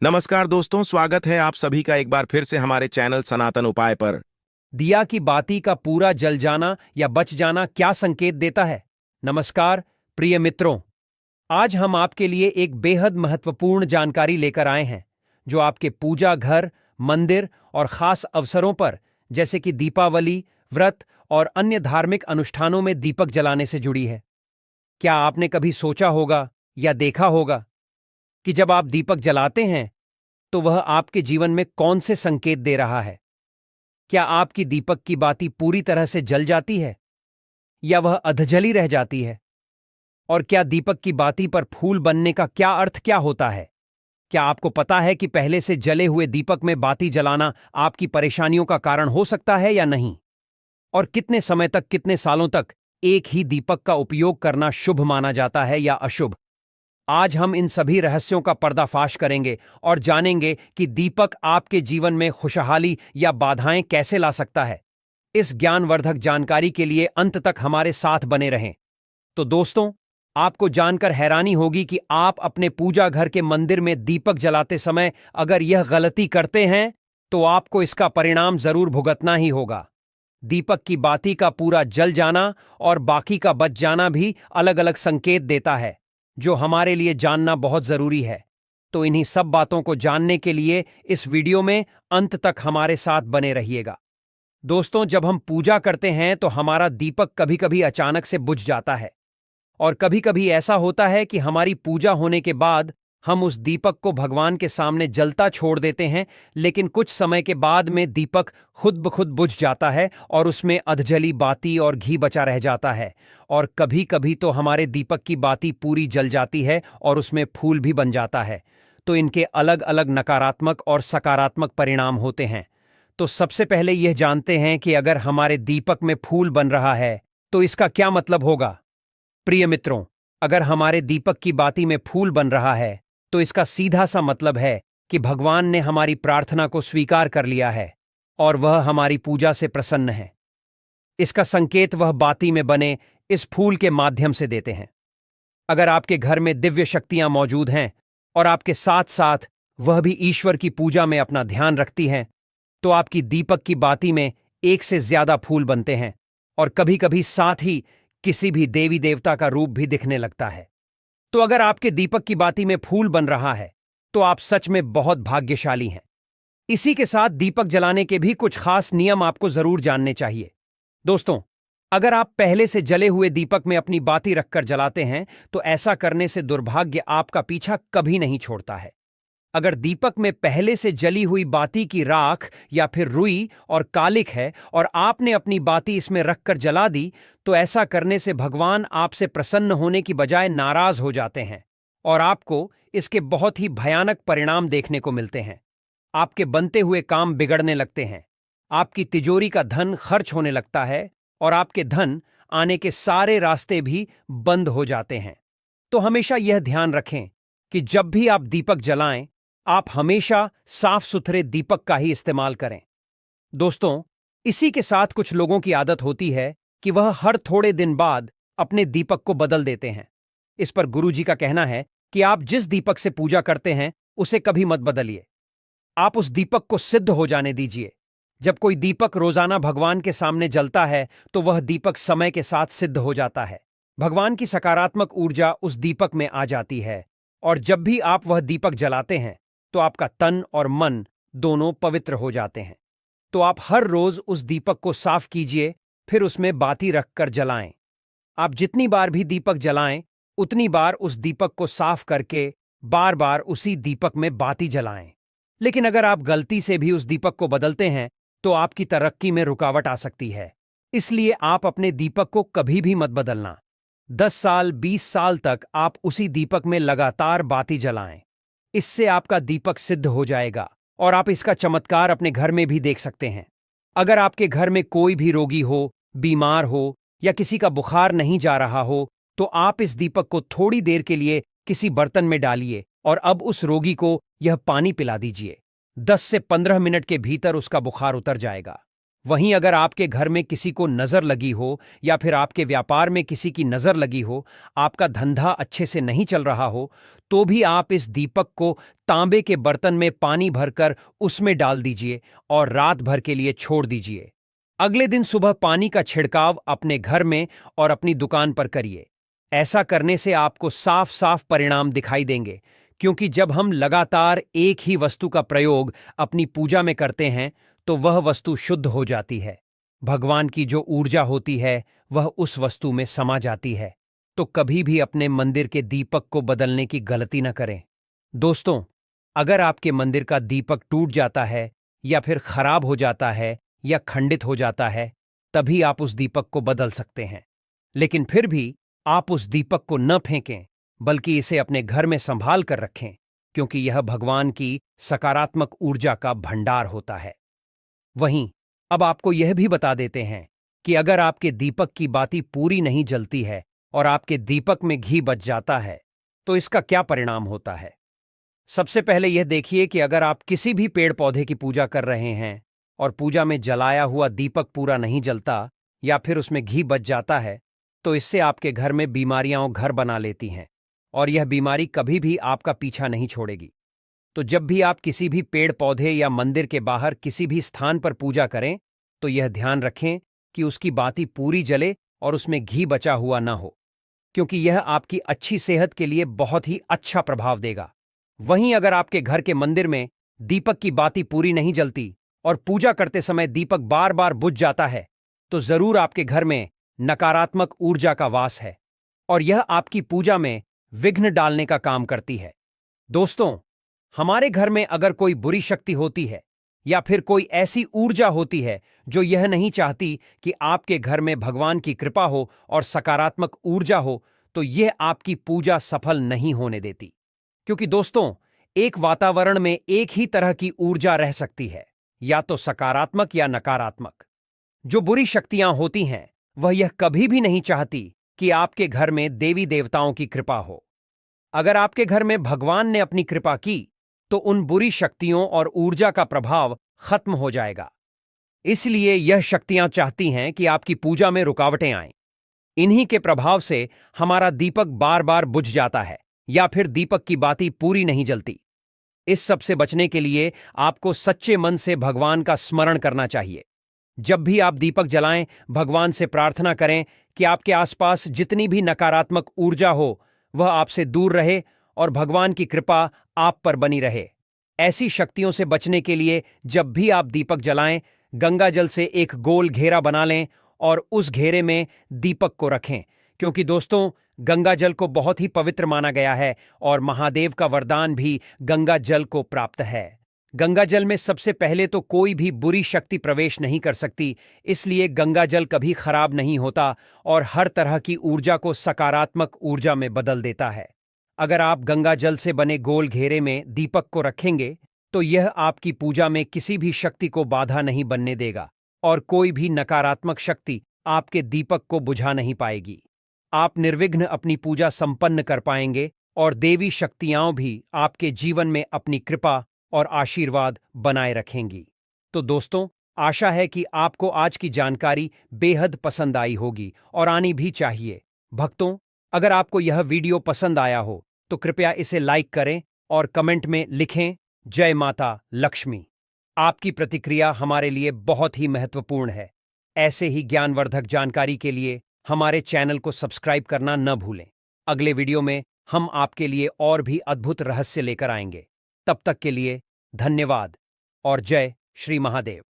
नमस्कार दोस्तों, स्वागत है आप सभी का एक बार फिर से हमारे चैनल सनातन उपाय पर। दिया की बाती का पूरा जल जाना या बच जाना क्या संकेत देता है? नमस्कार प्रिय मित्रों, आज हम आपके लिए एक बेहद महत्वपूर्ण जानकारी लेकर आए हैं जो आपके पूजा घर, मंदिर और खास अवसरों पर जैसे कि दीपावली, व्रत और अन्य धार्मिक अनुष्ठानों में दीपक जलाने से जुड़ी है। क्या आपने कभी सोचा होगा या देखा होगा कि जब आप दीपक जलाते हैं तो वह आपके जीवन में कौन से संकेत दे रहा है? क्या आपकी दीपक की बाती पूरी तरह से जल जाती है या वह अधजली रह जाती है? और क्या दीपक की बाती पर फूल बनने का क्या अर्थ क्या होता है? क्या आपको पता है कि पहले से जले हुए दीपक में बाती जलाना आपकी परेशानियों का कारण हो सकता है या नहीं? और कितने समय तक, कितने सालों तक एक ही दीपक का उपयोग करना शुभ माना जाता है या अशुभ? आज हम इन सभी रहस्यों का पर्दाफाश करेंगे और जानेंगे कि दीपक आपके जीवन में खुशहाली या बाधाएं कैसे ला सकता है। इस ज्ञानवर्धक जानकारी के लिए अंत तक हमारे साथ बने रहें। तो दोस्तों, आपको जानकर हैरानी होगी कि आप अपने पूजा घर के मंदिर में दीपक जलाते समय अगर यह गलती करते हैं तो आपको इसका परिणाम जरूर भुगतना ही होगा। दीपक की बाती का पूरा जल जाना और बाकी का बच जाना भी अलग अलग संकेत देता है जो हमारे लिए जानना बहुत जरूरी है। तो इन्हीं सब बातों को जानने के लिए इस वीडियो में अंत तक हमारे साथ बने रहिएगा। दोस्तों, जब हम पूजा करते हैं तो हमारा दीपक कभी कभी अचानक से बुझ जाता है और कभी कभी ऐसा होता है कि हमारी पूजा होने के बाद हम उस दीपक को भगवान के सामने जलता छोड़ देते हैं, लेकिन कुछ समय के बाद में दीपक खुद ब खुद बुझ जाता है और उसमें अधजली बाती और घी बचा रह जाता है। और कभी कभी तो हमारे दीपक की बाती पूरी जल जाती है और उसमें फूल भी बन जाता है। तो इनके अलग अलग नकारात्मक और सकारात्मक परिणाम होते हैं। तो सबसे पहले यह जानते हैं कि अगर हमारे दीपक में फूल बन रहा है तो इसका क्या मतलब होगा। प्रिय मित्रों, अगर हमारे दीपक की बाती में फूल बन रहा है तो इसका सीधा सा मतलब है कि भगवान ने हमारी प्रार्थना को स्वीकार कर लिया है और वह हमारी पूजा से प्रसन्न है। इसका संकेत वह बाती में बने इस फूल के माध्यम से देते हैं। अगर आपके घर में दिव्य शक्तियां मौजूद हैं और आपके साथ साथ वह भी ईश्वर की पूजा में अपना ध्यान रखती हैं, तो आपकी दीपक की बाती में एक से ज्यादा फूल बनते हैं और कभी कभी साथ ही किसी भी देवी देवता का रूप भी दिखने लगता है। तो अगर आपके दीपक की बाती में फूल बन रहा है तो आप सच में बहुत भाग्यशाली हैं। इसी के साथ दीपक जलाने के भी कुछ खास नियम आपको जरूर जानने चाहिए। दोस्तों, अगर आप पहले से जले हुए दीपक में अपनी बाती रखकर जलाते हैं तो ऐसा करने से दुर्भाग्य आपका पीछा कभी नहीं छोड़ता है। अगर दीपक में पहले से जली हुई बाती की राख या फिर रुई और कालिक है और आपने अपनी बाती इसमें रखकर जला दी, तो ऐसा करने से भगवान आपसे प्रसन्न होने की बजाय नाराज हो जाते हैं और आपको इसके बहुत ही भयानक परिणाम देखने को मिलते हैं। आपके बनते हुए काम बिगड़ने लगते हैं, आपकी तिजोरी का धन खर्च होने लगता है और आपके धन आने के सारे रास्ते भी बंद हो जाते हैं। तो हमेशा यह ध्यान रखें कि जब भी आप दीपक जलाएं, आप हमेशा साफ सुथरे दीपक का ही इस्तेमाल करें। दोस्तों, इसी के साथ कुछ लोगों की आदत होती है कि वह हर थोड़े दिन बाद अपने दीपक को बदल देते हैं। इस पर गुरुजी का कहना है कि आप जिस दीपक से पूजा करते हैं उसे कभी मत बदलिए। आप उस दीपक को सिद्ध हो जाने दीजिए। जब कोई दीपक रोजाना भगवान के सामने जलता है तो वह दीपक समय के साथ सिद्ध हो जाता है। भगवान की सकारात्मक ऊर्जा उस दीपक में आ जाती है और जब भी आप वह दीपक जलाते हैं तो आपका तन और मन दोनों पवित्र हो जाते हैं। तो आप हर रोज उस दीपक को साफ कीजिए, फिर उसमें बाती रखकर जलाएं। आप जितनी बार भी दीपक जलाएं, उतनी बार उस दीपक को साफ करके बार बार उसी दीपक में बाती जलाएं। लेकिन अगर आप गलती से भी उस दीपक को बदलते हैं तो आपकी तरक्की में रुकावट आ सकती है। इसलिए आप अपने दीपक को कभी भी मत बदलना। 10 साल, 20 साल तक आप उसी दीपक में लगातार बाती जलाएं। इससे आपका दीपक सिद्ध हो जाएगा और आप इसका चमत्कार अपने घर में भी देख सकते हैं। अगर आपके घर में कोई भी रोगी हो, बीमार हो या किसी का बुखार नहीं जा रहा हो, तो आप इस दीपक को थोड़ी देर के लिए किसी बर्तन में डालिए और अब उस रोगी को यह पानी पिला दीजिए। 10 से 15 मिनट के भीतर उसका बुखार उतर जाएगा। वहीं अगर आपके घर में किसी को नजर लगी हो या फिर आपके व्यापार में किसी की नजर लगी हो, आपका धंधा अच्छे से नहीं चल रहा हो, तो भी आप इस दीपक को तांबे के बर्तन में पानी भरकर उसमें डाल दीजिए और रात भर के लिए छोड़ दीजिए। अगले दिन सुबह पानी का छिड़काव अपने घर में और अपनी दुकान पर करिए। ऐसा करने से आपको साफ साफ परिणाम दिखाई देंगे, क्योंकि जब हम लगातार एक ही वस्तु का प्रयोग अपनी पूजा में करते हैं तो वह वस्तु शुद्ध हो जाती है। भगवान की जो ऊर्जा होती है वह उस वस्तु में समा जाती है। तो कभी भी अपने मंदिर के दीपक को बदलने की गलती न करें। दोस्तों, अगर आपके मंदिर का दीपक टूट जाता है या फिर खराब हो जाता है या खंडित हो जाता है, तभी आप उस दीपक को बदल सकते हैं। लेकिन फिर भी आप उस दीपक को न फेंकें, बल्कि इसे अपने घर में संभाल कर रखें, क्योंकि यह भगवान की सकारात्मक ऊर्जा का भंडार होता है। वहीं अब आपको यह भी बता देते हैं कि अगर आपके दीपक की बाती पूरी नहीं जलती है और आपके दीपक में घी बच जाता है, तो इसका क्या परिणाम होता है। सबसे पहले यह देखिए कि अगर आप किसी भी पेड़ पौधे की पूजा कर रहे हैं और पूजा में जलाया हुआ दीपक पूरा नहीं जलता या फिर उसमें घी बच जाता है, तो इससे आपके घर में बीमारियां घर बना लेती हैं और यह बीमारी कभी भी आपका पीछा नहीं छोड़ेगी। तो जब भी आप किसी भी पेड़ पौधे या मंदिर के बाहर किसी भी स्थान पर पूजा करें, तो यह ध्यान रखें कि उसकी बाती पूरी जले और उसमें घी बचा हुआ न हो, क्योंकि यह आपकी अच्छी सेहत के लिए बहुत ही अच्छा प्रभाव देगा। वहीं अगर आपके घर के मंदिर में दीपक की बाती पूरी नहीं जलती और पूजा करते समय दीपक बार बार बुझ जाता है, तो जरूर आपके घर में नकारात्मक ऊर्जा का वास है और यह आपकी पूजा में विघ्न डालने का काम करती है। दोस्तों, हमारे घर में अगर कोई बुरी शक्ति होती है या फिर कोई ऐसी ऊर्जा होती है जो यह नहीं चाहती कि आपके घर में भगवान की कृपा हो और सकारात्मक ऊर्जा हो, तो यह आपकी पूजा सफल नहीं होने देती। क्योंकि दोस्तों, एक वातावरण में एक ही तरह की ऊर्जा रह सकती है, या तो सकारात्मक या नकारात्मक। जो बुरी शक्तियां होती हैं वह यह कभी भी नहीं चाहती कि आपके घर में देवी देवताओं की कृपा हो। अगर आपके घर में भगवान ने अपनी कृपा की, तो उन बुरी शक्तियों और ऊर्जा का प्रभाव खत्म हो जाएगा। इसलिए यह शक्तियां चाहती हैं कि आपकी पूजा में रुकावटें आएं। इन्हीं के प्रभाव से हमारा दीपक बार बार बुझ जाता है या फिर दीपक की बाती पूरी नहीं जलती। इस सब से बचने के लिए आपको सच्चे मन से भगवान का स्मरण करना चाहिए। जब भी आप दीपक जलाएं, भगवान से प्रार्थना करें कि आपके आसपास जितनी भी नकारात्मक ऊर्जा हो वह आपसे दूर रहे और भगवान की कृपा आप पर बनी रहे। ऐसी शक्तियों से बचने के लिए जब भी आप दीपक जलाएं, गंगा जल से एक गोल घेरा बना लें और उस घेरे में दीपक को रखें, क्योंकि दोस्तों, गंगा जल को बहुत ही पवित्र माना गया है और महादेव का वरदान भी गंगा जल को प्राप्त है। गंगा जल में सबसे पहले तो कोई भी बुरी शक्ति प्रवेश नहीं कर सकती, इसलिए गंगा जल कभी खराब नहीं होता और हर तरह की ऊर्जा को सकारात्मक ऊर्जा में बदल देता है। अगर आप गंगा जल से बने गोल घेरे में दीपक को रखेंगे, तो यह आपकी पूजा में किसी भी शक्ति को बाधा नहीं बनने देगा और कोई भी नकारात्मक शक्ति आपके दीपक को बुझा नहीं पाएगी। आप निर्विघ्न अपनी पूजा संपन्न कर पाएंगे और देवी शक्तियां भी आपके जीवन में अपनी कृपा और आशीर्वाद बनाए रखेंगी। तो दोस्तों, आशा है कि आपको आज की जानकारी बेहद पसंद आई होगी और आनी भी चाहिए। भक्तों, अगर आपको यह वीडियो पसंद आया हो तो कृपया इसे लाइक करें और कमेंट में लिखें जय माता लक्ष्मी। आपकी प्रतिक्रिया हमारे लिए बहुत ही महत्वपूर्ण है। ऐसे ही ज्ञानवर्धक जानकारी के लिए हमारे चैनल को सब्सक्राइब करना न भूलें। अगले वीडियो में हम आपके लिए और भी अद्भुत रहस्य लेकर आएंगे। तब तक के लिए धन्यवाद और जय श्री महादेव।